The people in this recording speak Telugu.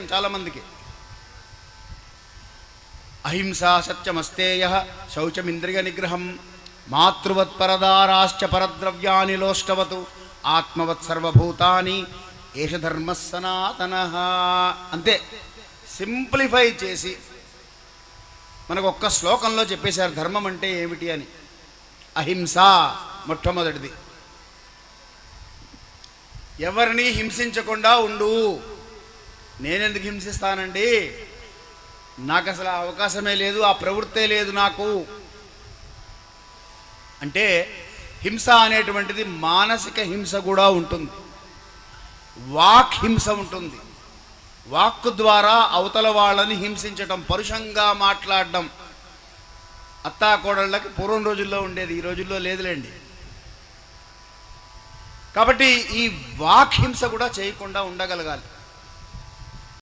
చేశాం చాలామందికి. అహింసా సత్యమస్తేయ శౌచమింద్రియ నిగ్రహం మాతృవత్పరదారాశ్చ పరద్రవ్యాని లోష్టవతు ఆత్మవత్ సర్వభూతాని ఏష ధర్మ సనాతన. అంతే, సింప్లిఫై చేసి మనకు ఒక్క శ్లోకంలో చెప్పేశారు ధర్మం అంటే ఏమిటి అని. అహింస మొట్టమొదటిది. ఎవరిని హింసించకుండా ఉండు. నేనెందుకు హింసిస్తానండి, నాకు అసలు అవకాశమే లేదు, ఆ ప్రవృత్తే లేదు నాకు అంటే, హింస అనేటువంటిది మానసిక హింస కూడా ఉంటుంది, వాక్ హింస ఉంటుంది. వాక్కు ద్వారా అవతల వాళ్ళని హింసించటం, పరుషంగా మాట్లాడడం. అత్తాకోడళ్ళకి పూర్వం రోజుల్లో ఉండేది, ఈ రోజుల్లో లేదులేండి. కాబట్టి ఈ వాక్ హింస కూడా చేయకుండా ఉండగలగాలి.